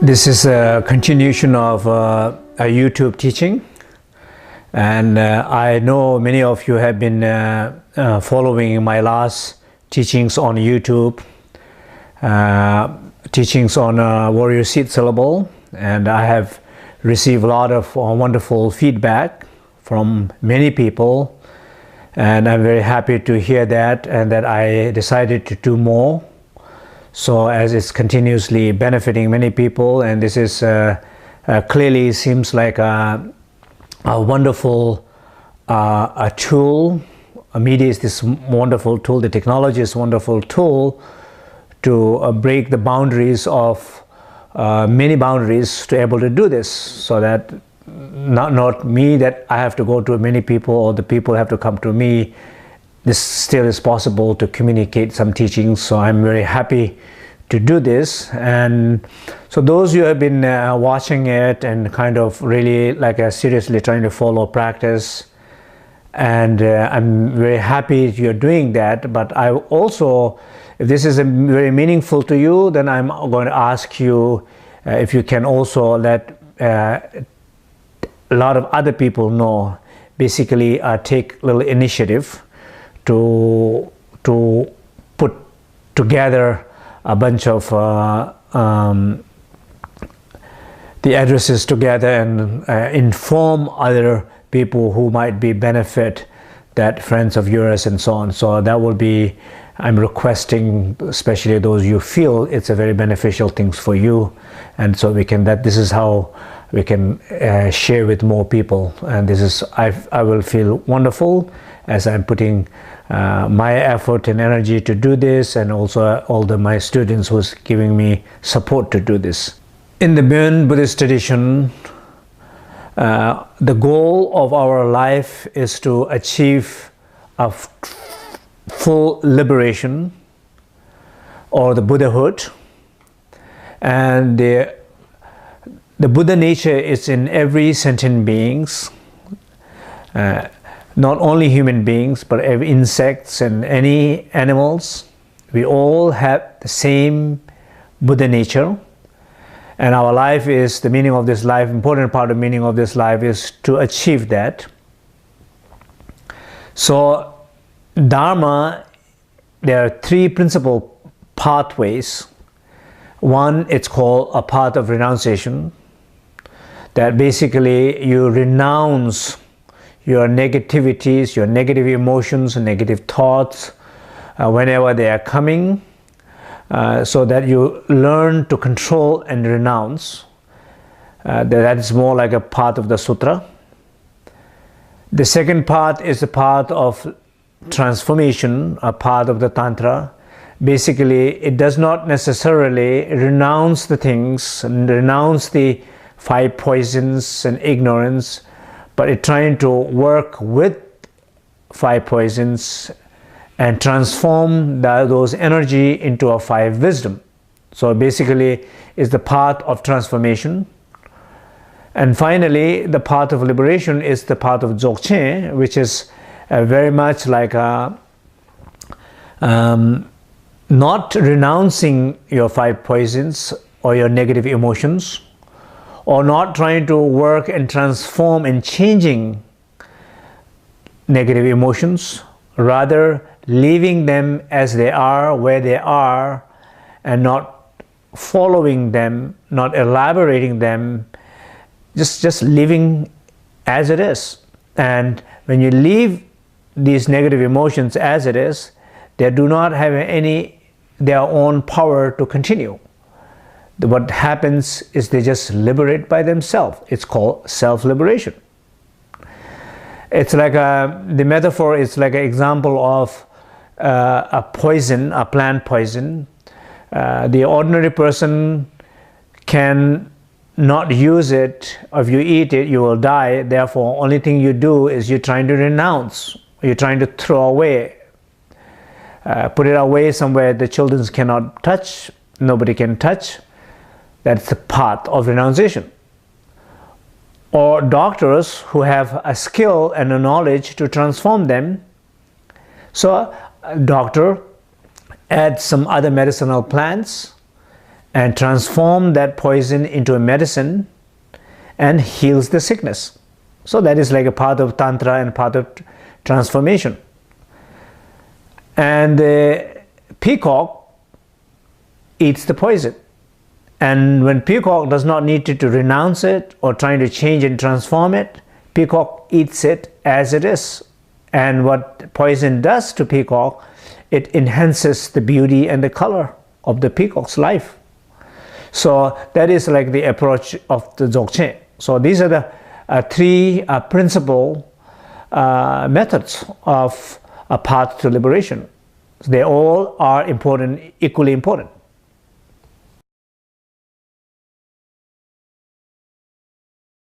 This is a continuation of a YouTube teaching, and I know many of you have been following my last teachings on YouTube, teachings on Warrior Seed Syllable, and I have received a lot of wonderful feedback from many people, and I'm very happy to hear that, and that I decided to do more. So as it's continuously benefiting many people, and this is clearly seems like a wonderful a tool. Media is this wonderful tool. The technology is a wonderful tool to break the boundaries of many boundaries to be able to do this, so that not me that I have to go to many people or the people have to come to me. This still is possible to communicate some teachings, so I'm very happy to do this. And so those who have been watching it and kind of really seriously trying to follow practice, and I'm very happy you're doing that. But I also, if this is very meaningful to you, then I'm going to ask you if you can also let a lot of other people know, basically take little initiative to put together a bunch of the addresses together and inform other people who might be benefit, that friends of yours and so on. So that will be, I'm requesting, especially those you feel it's a very beneficial things for you, and so we can, that this is how we can share with more people. And this is, I will feel wonderful as I'm putting my effort and energy to do this, and also all my students who's giving me support to do this. In the Burn Buddhist tradition, the goal of our life is to achieve a full liberation, or the Buddhahood. And the Buddha nature is in every sentient beings, not only human beings, but every insects and any animals. We all have the same Buddha nature, and our life is, the meaning of this life, important part of the meaning of this life is to achieve that. So Dharma, there are three principal pathways. One, it's called a path of renunciation, that basically you renounce your negativities, your negative emotions, negative thoughts, whenever they are coming, so that you learn to control and renounce. That is more like a part of the sutra. The second part is the path of transformation, a part of the tantra. Basically, it does not necessarily renounce the things and renounce the five poisons and ignorance, but it's trying to work with five poisons and transform those energy into a five wisdom. So basically, it's the path of transformation. And finally, the path of liberation is the path of Gyaltsen, which is very much like not renouncing your five poisons or your negative emotions, or not trying to work and transform and changing negative emotions, rather leaving them as they are, where they are, and not following them, not elaborating them, just living as it is. And when you leave these negative emotions as it is, they do not have their own power to continue. What happens is they just liberate by themselves. It's called self-liberation. It's like the metaphor is like an example of a poison, a plant poison. The ordinary person can not use it. If you eat it, you will die. Therefore, only thing you do is you're trying to renounce. You're trying to throw away. Put it away somewhere the children cannot touch, nobody can touch. That's the path of renunciation. Or doctors who have a skill and a knowledge to transform them. So a doctor adds some other medicinal plants and transform that poison into a medicine and heals the sickness. So that is like a part of Tantra and part of transformation. And the peacock eats the poison. And when peacock does not need to renounce it or trying to change and transform it, peacock eats it as it is. And what poison does to peacock, it enhances the beauty and the color of the peacock's life. So that is like the approach of the Dzogchen. So these are the three principal methods of a path to liberation. They all are important, equally important.